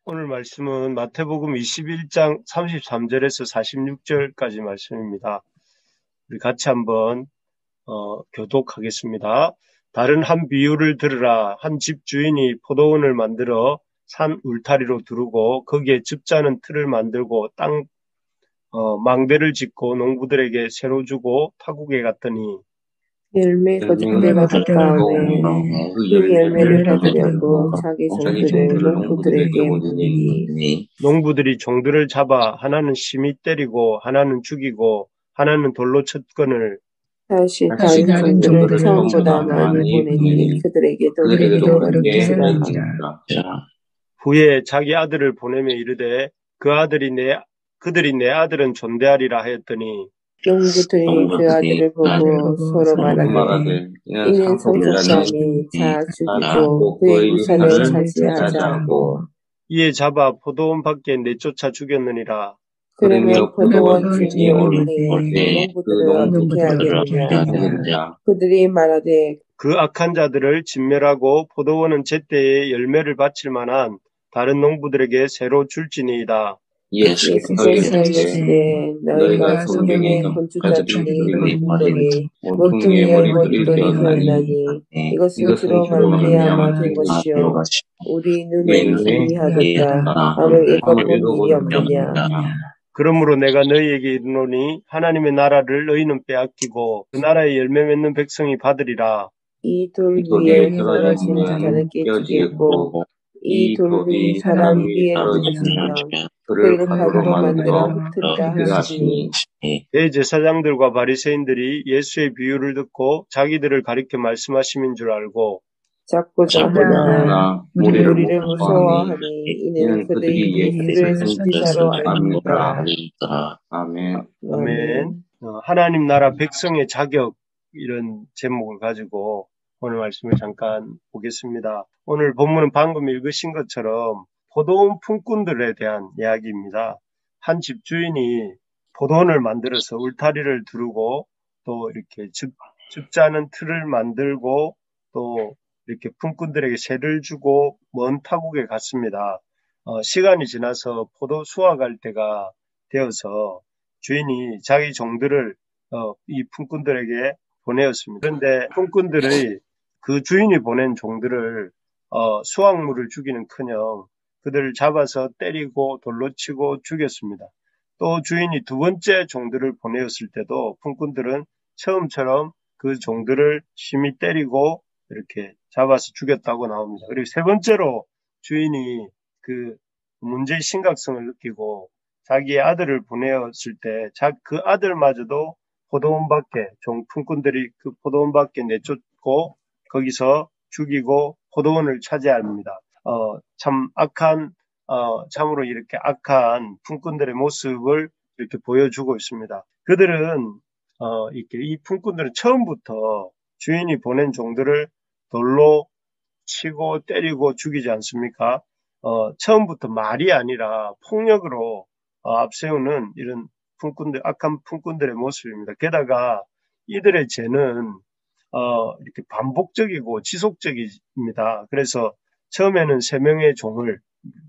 오늘 말씀은 마태복음 21장 33절에서 46절까지 말씀입니다. 우리 같이 한번 교독하겠습니다. 다른 한 비유를 들으라. 한 집 주인이 포도원을 만들어 산 울타리로 두르고 거기에 즙자는 틀을 만들고 땅 망대를 짓고 농부들에게 새로 주고 타국에 갔더니 열매 거둘 때가 가까우매 그 열매를 받으려고 자기 종들을 농부들에게 보내니 농부들이 종들을 잡아 하나는 심히 때리고 하나는 죽이고 하나는 돌로 쳤거늘 다시 다른 종들을 처음보다 많이 보내니 그들에게도 그렇게 하니라. 후에 자기 아들을 보내며 이르되 그들이 내 아들은 존대하리라 하였더니 농부들이 그 아들을 보고 서로 말하되 이는 성숙함이 자 죽이고 그의 유산을 차지하자 하고 이에 잡아 포도원 밖에 내쫓아 죽였느니라. 그러면 포도원 주인이 올 때에 그 농부들을 어떻게 하겠느냐. 그들이 말하되 그 악한 자들을 진멸하고 포도원은 제때에 열매를 바칠 만한 다른 농부들에게 새로 줄지니이다. 예수께서 이르시되 너희가 성경의 건축자들이 농부들이 모퉁이에 머릿돌이 되었나니 이것은 주로 말미암아 된 것이요 우리 눈에 익히 하였다 하며 읽어본 일이 없느냐. 그러므로 내가 너희에게 이르노니 하나님의 나라를 너희는 빼앗기고 그 나라의 열매 맺는 백성이 받으리라. 이 돌 위에 떨어진 자는 깨지겠고 이 돌이 사람 위에 떨어지면 그를 가루로 만들어 흩은다 하시니 대제사장들과 바리새인들이 예수의 비유를 듣고 자기들을 가리켜 말씀하심인 줄 알고 잡고자 하나 우리를 무서워하니 이는 그들이 예수를 선지자로 알미니라. 아멘. 하나님 나라 백성의 자격 이런 제목을 가지고 오늘 말씀을 잠깐 보겠습니다. 오늘 본문은 방금 읽으신 것처럼 포도원 품꾼들에 대한 이야기입니다. 한 집주인이 포도원을 만들어서 울타리를 두르고 또 이렇게 즙자는 틀을 만들고 또 이렇게 품꾼들에게 세를 주고 먼 타국에 갔습니다. 시간이 지나서 포도 수확할 때가 되어서 주인이 자기 종들을 이 품꾼들에게 보내었습니다. 그런데 품꾼들의 그 주인이 보낸 종들을 수확물을 주기는커녕 그들을 잡아서 때리고 돌로 치고 죽였습니다. 또 주인이 두 번째 종들을 보내었을 때도 품꾼들은 처음처럼 그 종들을 심히 때리고 이렇게 잡아서 죽였다고 나옵니다. 그리고 세 번째로 주인이 그 문제의 심각성을 느끼고 자기의 아들을 보내었을 때 그 아들마저도 포도원 밖에 품꾼들이 그 포도원 밖에 내쫓고 거기서 죽이고 포도원을 차지합니다. 참 악한 참으로 이렇게 악한 품꾼들의 모습을 이렇게 보여주고 있습니다. 그들은 이렇게 이 품꾼들은 처음부터 주인이 보낸 종들을 돌로 치고 때리고 죽이지 않습니까? 처음부터 말이 아니라 폭력으로 앞세우는 이런 악한 품꾼들의 모습입니다. 게다가 이들의 죄는 이렇게 반복적이고 지속적입니다. 그래서 처음에는 3명의 종을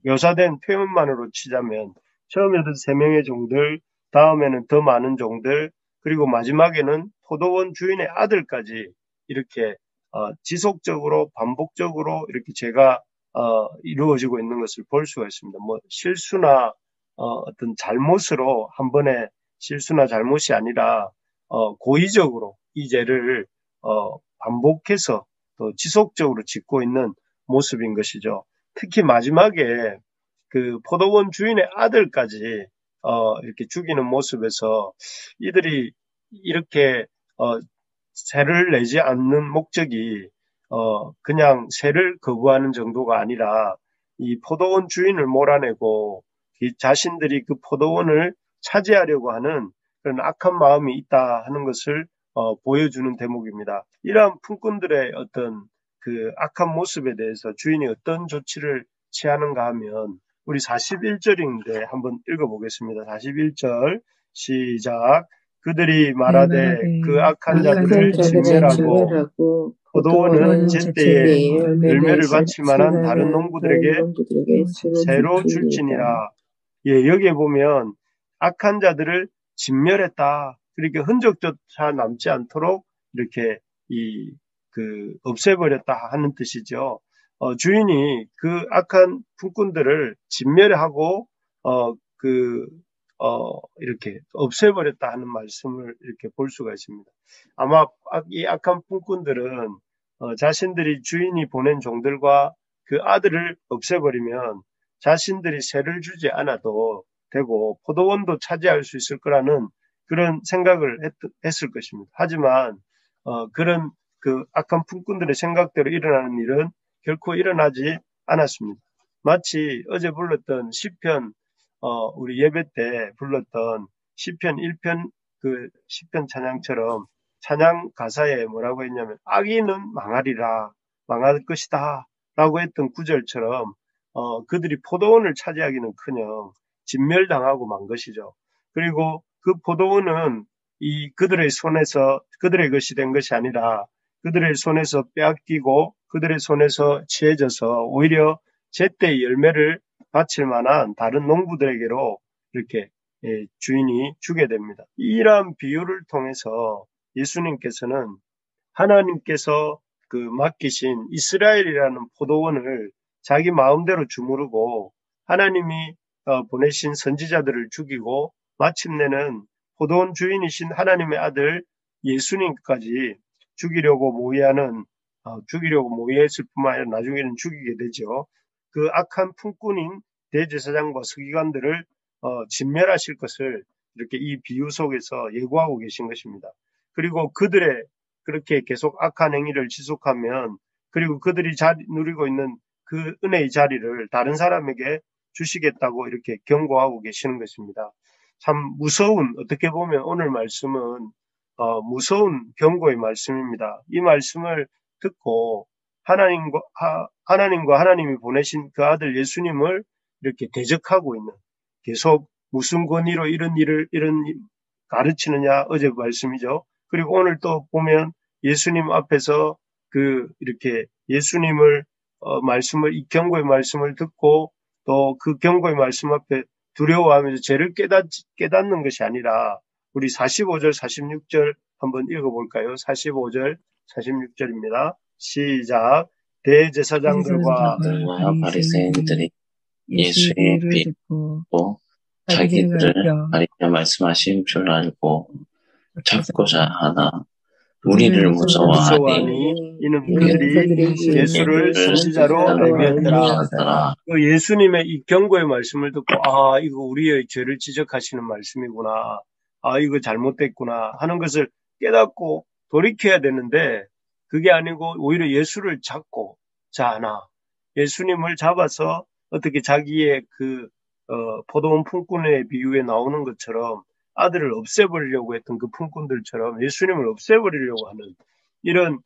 묘사된 표현만으로 치자면 처음에는 3명의 종들, 다음에는 더 많은 종들, 그리고 마지막에는 포도원 주인의 아들까지 이렇게 지속적으로 반복적으로 이렇게 죄가 이루어지고 있는 것을 볼 수가 있습니다. 뭐 실수나 어떤 잘못으로 한 번의 실수나 잘못이 아니라 고의적으로 이 죄를 반복해서 또 지속적으로 짓고 있는 모습인 것이죠. 특히 마지막에 그 포도원 주인의 아들까지 이렇게 죽이는 모습에서 이들이 이렇게 세를 내지 않는 목적이 그냥 세를 거부하는 정도가 아니라 이 포도원 주인을 몰아내고 자신들이 그 포도원을 차지하려고 하는 그런 악한 마음이 있다 하는 것을 보여주는 대목입니다. 이러한 품꾼들의 어떤 그 악한 모습에 대해서 주인이 어떤 조치를 취하는가 하면 우리 41절인데 한번 읽어보겠습니다. 41절 시작. 그들이 말하되 그 악한 자들을 진멸하고 포도원은 제때에 열매를 맺을 바칠 만한 다른 농부들에게 새로 줄지니라. 예, 여기에 보면 악한 자들을 진멸했다. 그러니까 흔적조차 남지 않도록 이렇게 없애버렸다 하는 뜻이죠. 주인이 그 악한 품꾼들을 진멸하고 이렇게 없애버렸다 하는 말씀을 이렇게 볼 수가 있습니다. 아마 이 악한 품꾼들은 자신들이 주인이 보낸 종들과 그 아들을 없애버리면 자신들이 세를 주지 않아도 되고 포도원도 차지할 수 있을 거라는 그런 생각을 했을 것입니다. 하지만 그런 그 악한 품꾼들의 생각대로 일어나는 일은 결코 일어나지 않았습니다. 마치 어제 불렀던 시편 우리 예배 때 불렀던 시편 1편 그 시편 찬양처럼 찬양 가사에 뭐라고 했냐면 악인은 망하리라 망할 것이다 라고 했던 구절처럼 그들이 포도원을 차지하기는커녕 진멸당하고 만 것이죠. 그리고 그 포도원은 그들의 손에서 그들의 것이 된 것이 아니라 그들의 손에서 빼앗기고 그들의 손에서 취해져서 오히려 제때 열매를 바칠 만한 다른 농부들에게로 이렇게 주인이 주게 됩니다. 이러한 비유를 통해서 예수님께서는 하나님께서 맡기신 이스라엘이라는 포도원을 자기 마음대로 주무르고 하나님이 보내신 선지자들을 죽이고 마침내는 포도원 주인이신 하나님의 아들 예수님까지 죽이려고 모의했을 뿐만 아니라 나중에는 죽이게 되죠. 그 악한 품꾼인 대제사장과 서기관들을 진멸하실 것을 이렇게 이 비유 속에서 예고하고 계신 것입니다. 그리고 그들의 그렇게 계속 악한 행위를 지속하면 그리고 그들이 누리고 있는 그 은혜의 자리를 다른 사람에게 주시겠다고 이렇게 경고하고 계시는 것입니다. 참 어떻게 보면 오늘 말씀은 무서운 경고의 말씀입니다. 이 말씀을 듣고 하나님과 하나님이 보내신 그 아들 예수님을 이렇게 대적하고 있는 계속 무슨 권위로 이런 가르치느냐 어제 말씀이죠. 그리고 오늘 또 보면 예수님 앞에서 이렇게 예수님을 이 경고의 말씀을 듣고 또 그 경고의 말씀 앞에 두려워하면서 죄를 깨닫는 것이 아니라 우리 45절, 46절 한번 읽어볼까요? 45절, 46절입니다. 시작. 대제사장들과 바리새인들이 예수의 비를 듣고 자기들을 가리켜 말씀하신 줄 알고 잡고자 하나 우리를 무서워하니 이는 그들이 예수를 선지자로 알미했더라. 예수님의 이 경고의 말씀을 듣고 이거 우리의 죄를 지적하시는 말씀이구나. 이거 잘못됐구나 하는 것을 깨닫고 돌이켜야 되는데 그게 아니고 오히려 예수를 잡고 예수님을 잡아서 어떻게 자기의 포도원 품꾼의 비유에 나오는 것처럼 아들을 없애버리려고 했던 그 품꾼들처럼 예수님을 없애버리려고 하는 이런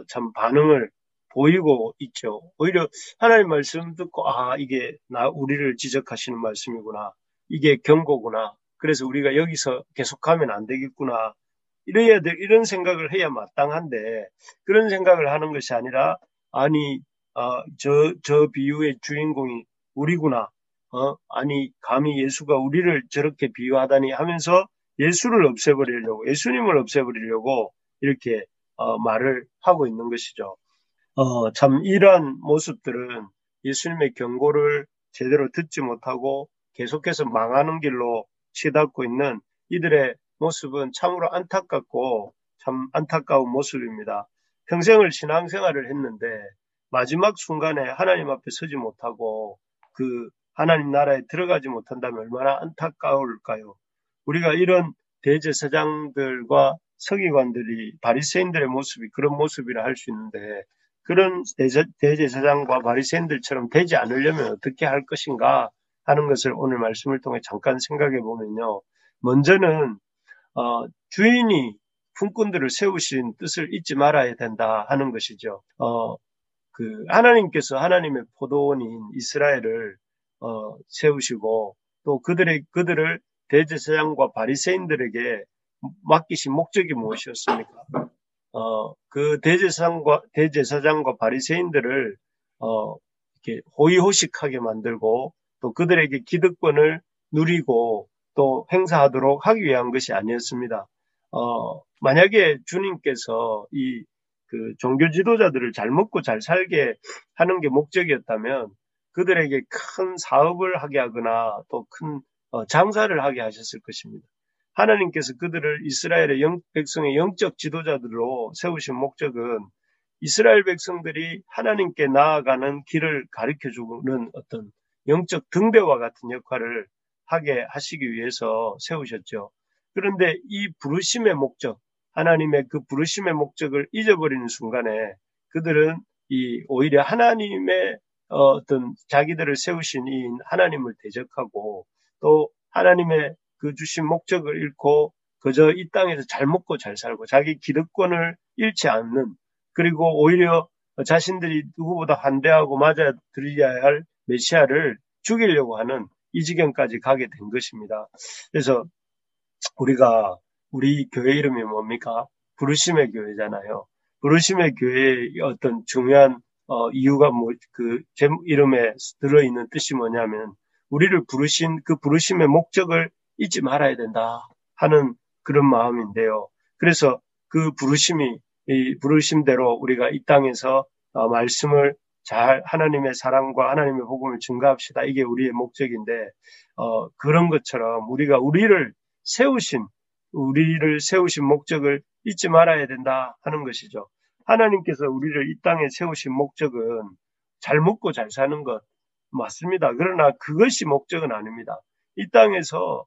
참 반응을 보이고 있죠. 오히려 하나님 말씀 듣고 이게 우리를 지적하시는 말씀이구나. 이게 경고구나. 그래서 우리가 여기서 계속하면 안 되겠구나. 이런 생각을 해야 마땅한데 그런 생각을 하는 것이 아니라 저 비유의 주인공이 우리구나. 감히 예수가 우리를 저렇게 비유하다니 하면서 예수님을 없애버리려고 이렇게 말을 하고 있는 것이죠. 참 이러한 모습들은 예수님의 경고를 제대로 듣지 못하고 계속해서 망하는 길로 치닫고 있는 이들의 모습은 참으로 안타깝고 참 안타까운 모습입니다. 평생을 신앙생활을 했는데 마지막 순간에 하나님 앞에 서지 못하고 하나님 나라에 들어가지 못한다면 얼마나 안타까울까요? 우리가 이런 대제사장들과 서기관들이 바리새인들의 모습이 그런 모습이라 할 수 있는데 그런 대제사장과 바리새인들처럼 되지 않으려면 어떻게 할 것인가 하는 것을 오늘 말씀을 통해 잠깐 생각해 보면요. 먼저는 주인이 품꾼들을 세우신 뜻을 잊지 말아야 된다 하는 것이죠. 하나님께서 하나님의 포도원인 이스라엘을 세우시고 또 그들을 대제사장과 바리새인들에게 맡기신 목적이 무엇이었습니까? 그 대제사장과 바리새인들을 이렇게 호의호식하게 만들고 또 그들에게 기득권을 누리고 또 행사하도록 하기 위한 것이 아니었습니다. 만약에 주님께서 그 종교 지도자들을 잘 먹고 잘 살게 하는 게 목적이었다면 그들에게 큰 사업을 하게 하거나 또 큰 장사를 하게 하셨을 것입니다. 하나님께서 그들을 이스라엘의 백성의 영적 지도자들로 세우신 목적은 이스라엘 백성들이 하나님께 나아가는 길을 가르쳐주는 어떤 영적 등대와 같은 역할을 하게 하시기 위해서 세우셨죠. 그런데 이 부르심의 목적, 하나님의 그 부르심의 목적을 잊어버리는 순간에 그들은 오히려 하나님의 어떤 자기들을 세우신 이 하나님을 대적하고 또 하나님의 그 주신 목적을 잃고 그저 이 땅에서 잘 먹고 잘 살고 자기 기득권을 잃지 않는 그리고 오히려 자신들이 누구보다 환대하고 맞아들여야 할 메시아를 죽이려고 하는 이 지경까지 가게 된 것입니다. 그래서 우리 교회 이름이 뭡니까? 부르심의 교회잖아요. 부르심의 교회의 어떤 중요한 이유가 그 이름에 들어있는 뜻이 뭐냐면 우리를 부르신 그 부르심의 목적을 잊지 말아야 된다 하는 그런 마음인데요. 그래서 그 이 부르심대로 우리가 이 땅에서 말씀을 잘 하나님의 사랑과 하나님의 복음을 증가합시다. 이게 우리의 목적인데 그런 것처럼 우리를 세우신 목적을 잊지 말아야 된다 하는 것이죠. 하나님께서 우리를 이 땅에 세우신 목적은 잘 먹고 잘 사는 것 맞습니다. 그러나 그것이 목적은 아닙니다. 이 땅에서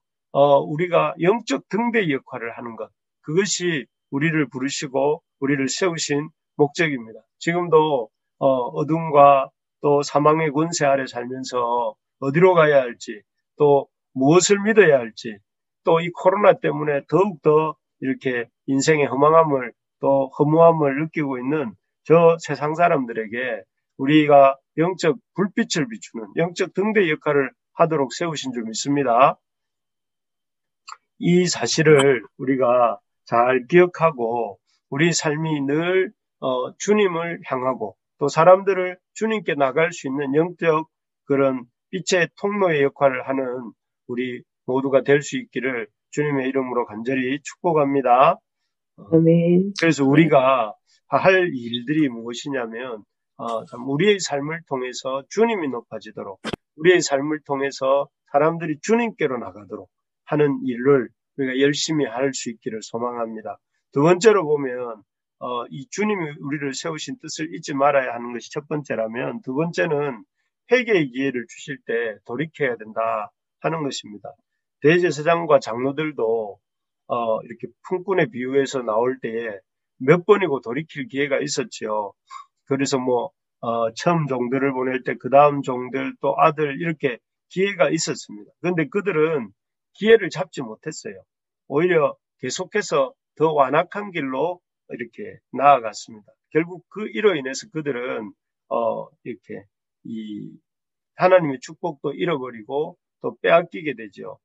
우리가 영적 등대 역할을 하는 것 그것이 우리를 부르시고 우리를 세우신 목적입니다. 지금도 어둠과 또 사망의 권세 아래 살면서 어디로 가야 할지 또 무엇을 믿어야 할지 또 이 코로나 때문에 더욱더 이렇게 인생의 허무함을 느끼고 있는 저 세상 사람들에게 우리가 영적 불빛을 비추는 영적 등대 역할을 하도록 세우신 줄 믿습니다. 이 사실을 우리가 잘 기억하고 우리 삶이 늘 주님을 향하고 또 사람들을 주님께 나갈 수 있는 영적 그런 빛의 통로의 역할을 하는 우리 모두가 될 수 있기를 주님의 이름으로 간절히 축복합니다. 아멘. 그래서 우리가 할 일들이 무엇이냐면 우리의 삶을 통해서 주님이 높아지도록 우리의 삶을 통해서 사람들이 주님께로 나가도록 하는 일을 우리가 열심히 할 수 있기를 소망합니다. 두 번째로 보면 이 주님이 우리를 세우신 뜻을 잊지 말아야 하는 것이 첫 번째라면 두 번째는 회개의 기회를 주실 때 돌이켜야 된다 하는 것입니다. 대제사장과 장로들도 이렇게 품꾼의 비유에서 나올 때에 몇 번이고 돌이킬 기회가 있었지요. 그래서 처음 종들을 보낼 때 그 다음 종들 또 아들 이렇게 기회가 있었습니다. 그런데 그들은 기회를 잡지 못했어요. 오히려 계속해서 더 완악한 길로 이렇게 나아갔습니다. 결국 이로 인해서 그들은 이렇게 하나님의 축복도 잃어버리고 또 빼앗기게 되죠.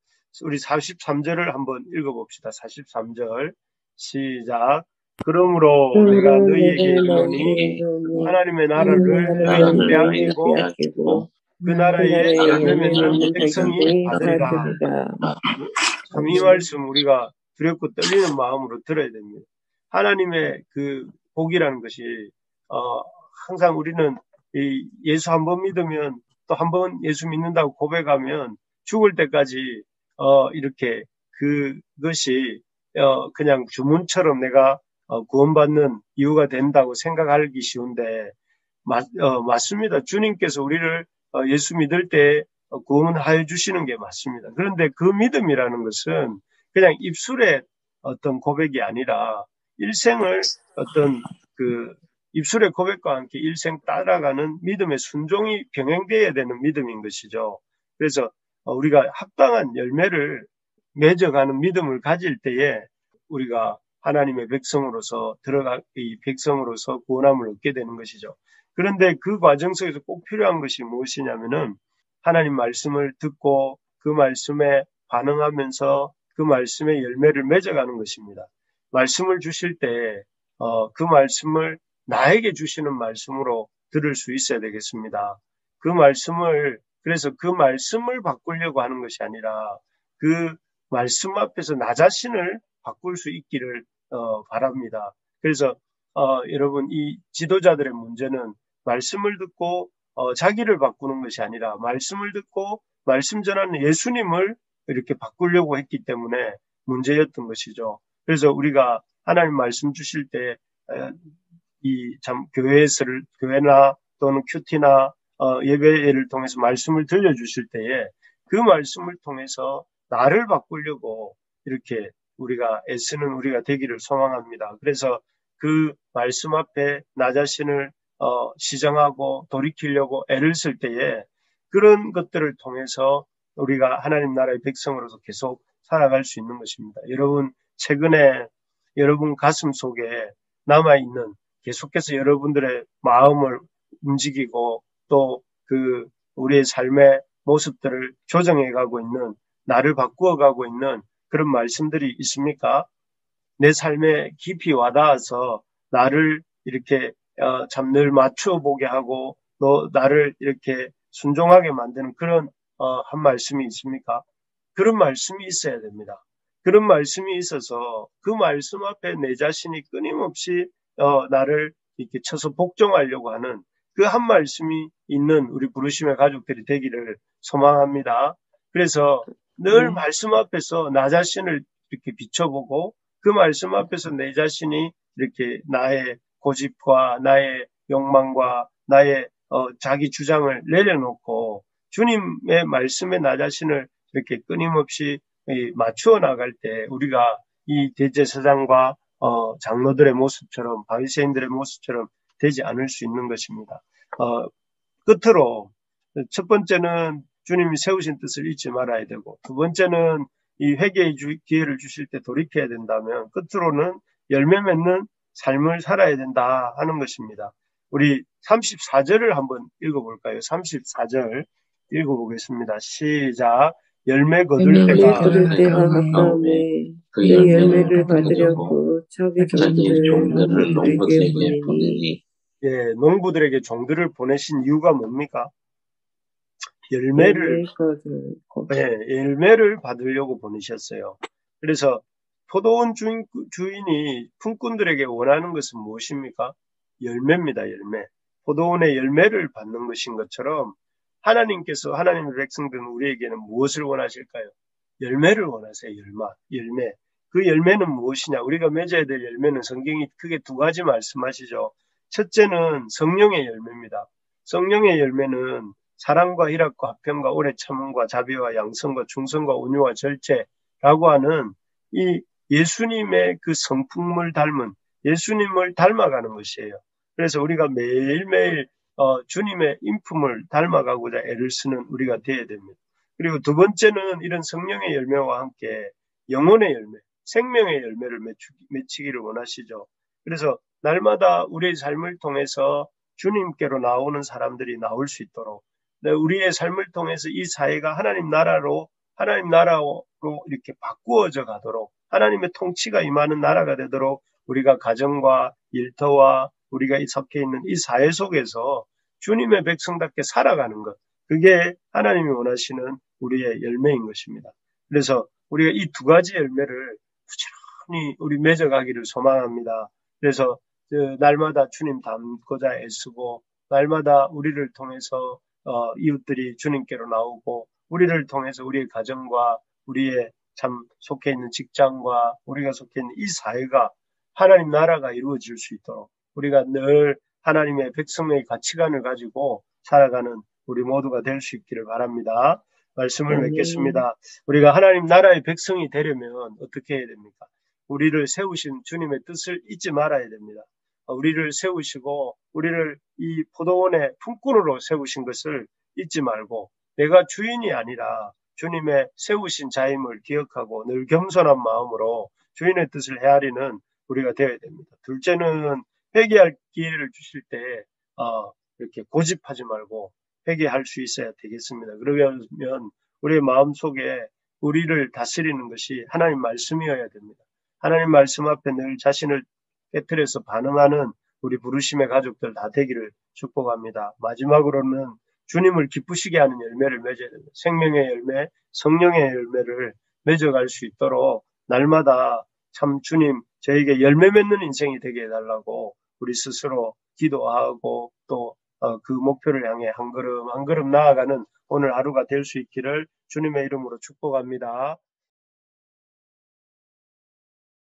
우리 43절을 한번 읽어봅시다. 43절 시작. 그러므로 내가 너희에게 이르노니 하나님의 나라를 너희는 빼앗기고 그 나라에 열매맺는 백성이 받으리라. 참 이 말씀 우리가 두렵고 떨리는 마음으로 들어야 됩니다. 하나님의 그 복이라는 것이 항상 우리는 예수 한 번 믿으면 또 한 번 예수 믿는다고 고백하면 죽을 때까지 이렇게 그것이 그냥 주문처럼 내가 구원받는 이유가 된다고 생각하기 쉬운데 맞습니다. 주님께서 우리를 예수 믿을 때 구원하여 주시는 게 맞습니다. 그런데 그 믿음이라는 것은 그냥 입술의 어떤 고백이 아니라 일생을 어떤 그 입술의 고백과 함께 일생 따라가는 믿음의 순종이 병행되어야 되는 믿음인 것이죠. 그래서 우리가 합당한 열매를 맺어가는 믿음을 가질 때에 우리가 하나님의 백성으로서 이 백성으로서 구원함을 얻게 되는 것이죠. 그런데 그 과정 속에서 꼭 필요한 것이 무엇이냐면은 하나님 말씀을 듣고 그 말씀에 반응하면서 그 말씀의 열매를 맺어가는 것입니다. 말씀을 주실 때 그 말씀을 나에게 주시는 말씀으로 들을 수 있어야 되겠습니다. 그래서 그 말씀을 바꾸려고 하는 것이 아니라 그 말씀 앞에서 나 자신을 바꿀 수 있기를 바랍니다. 그래서 여러분, 이 지도자들의 문제는 말씀을 듣고 자기를 바꾸는 것이 아니라 말씀을 듣고 말씀 전하는 예수님을 이렇게 바꾸려고 했기 때문에 문제였던 것이죠. 그래서 우리가 하나님 말씀 주실 때 교회나 또는 큐티나 예배를 통해서 말씀을 들려주실 때에 그 말씀을 통해서 나를 바꾸려고 이렇게 우리가 애쓰는 우리가 되기를 소망합니다. 그래서 그 말씀 앞에 나 자신을 시정하고 돌이키려고 애를 쓸 때에 그런 것들을 통해서 우리가 하나님 나라의 백성으로서 계속 살아갈 수 있는 것입니다. 여러분, 최근에 여러분 가슴 속에 남아있는 계속해서 여러분들의 마음을 움직이고 또 우리의 삶의 모습들을 조정해가고 있는, 나를 바꾸어가고 있는 그런 말씀들이 있습니까? 내 삶에 깊이 와닿아서 나를 이렇게 참 늘 맞추어 보게 하고 나를 이렇게 순종하게 만드는 그런 한 말씀이 있습니까? 그런 말씀이 있어야 됩니다. 그런 말씀이 있어서 그 말씀 앞에 내 자신이 끊임없이 나를 이렇게 쳐서 복종하려고 하는 그 한 말씀이 있는 우리 부르심의 가족들이 되기를 소망합니다. 그래서 늘 말씀 앞에서 나 자신을 이렇게 비춰보고 그 말씀 앞에서 내 자신이 이렇게 나의 고집과 나의 욕망과 나의 자기 주장을 내려놓고 주님의 말씀에 나 자신을 이렇게 끊임없이 맞추어 나갈 때 우리가 이 대제사장과 장로들의 모습처럼 바리새인들의 모습처럼 되지 않을 수 있는 것입니다. 끝으로 첫 번째는 주님이 세우신 뜻을 잊지 말아야 되고, 두 번째는 이 회개의 기회를 주실 때 돌이켜야 된다면 끝으로는 열매 맺는 삶을 살아야 된다 하는 것입니다. 우리 34절을 한번 읽어볼까요? 34절 읽어보겠습니다. 시작. 열매 거둘 때가 가까우매 그 열매를 받으려고 자기 종들을 농부들에게 보내니. 예, 농부들에게 종들을 보내신 이유가 뭡니까? 열매를 받으려고 보내셨어요. 그래서 포도원 주인이 품꾼들에게 원하는 것은 무엇입니까? 열매입니다. 열매. 포도원의 열매를 받는 것인 것처럼 하나님께서 하나님의 백성들은 우리에게는 무엇을 원하실까요? 열매를 원하세요. 열매. 그 열매는 무엇이냐? 우리가 맺어야 될 열매는 성경이 크게 두 가지 말씀하시죠. 첫째는 성령의 열매입니다. 성령의 열매는 사랑과 희락과 화평과 오래 참음과 자비와 양성과 충성과 온유와 절제라고 하는 이 예수님의 그 성품을 닮은 예수님을 닮아가는 것이에요. 그래서 우리가 매일매일 주님의 인품을 닮아가고자 애를 쓰는 우리가 되어야 됩니다. 그리고 두 번째는 이런 성령의 열매와 함께 영혼의 열매, 생명의 열매를 맺히기를 원하시죠. 그래서 날마다 우리의 삶을 통해서 주님께로 나오는 사람들이 나올 수 있도록 우리의 삶을 통해서 이 사회가 하나님 나라로 이렇게 바꾸어져 가도록 하나님의 통치가 임하는 나라가 되도록 우리가 가정과 일터와 우리가 속해 있는 이 사회 속에서 주님의 백성답게 살아가는 것, 그게 하나님이 원하시는 우리의 열매인 것입니다. 그래서 우리가 이 두 가지 열매를 부지런히 우리 맺어가기를 소망합니다. 그래서 날마다 주님 닮고자 애쓰고 날마다 우리를 통해서 이웃들이 주님께로 나오고 우리를 통해서 우리의 가정과 우리의 참 속해 있는 직장과 우리가 속해 있는 이 사회가 하나님 나라가 이루어질 수 있도록 우리가 늘 하나님의 백성의 가치관을 가지고 살아가는 우리 모두가 될 수 있기를 바랍니다. 말씀을 맺겠습니다. 우리가 하나님 나라의 백성이 되려면 어떻게 해야 됩니까? 우리를 세우신 주님의 뜻을 잊지 말아야 됩니다. 우리를 세우시고 우리를 이 포도원의 품꾼으로 세우신 것을 잊지 말고 내가 주인이 아니라 주님의 세우신 자임을 기억하고 늘 겸손한 마음으로 주인의 뜻을 헤아리는 우리가 되어야 됩니다. 둘째는 회개할 기회를 주실 때 이렇게 고집하지 말고 회개할 수 있어야 되겠습니다. 그러면 우리의 마음속에 우리를 다스리는 것이 하나님 말씀이어야 됩니다. 하나님 말씀 앞에 늘 자신을 깨트려서 반응하는 우리 부르심의 가족들 다 되기를 축복합니다. 마지막으로는 주님을 기쁘시게 하는 열매를 맺어야 됩니다. 생명의 열매, 성령의 열매를 맺어갈 수 있도록 날마다 참 주님 저에게 열매 맺는 인생이 되게 해달라고 우리 스스로 기도하고 또 그 목표를 향해 한 걸음 한 걸음 나아가는 오늘 하루가 될 수 있기를 주님의 이름으로 축복합니다.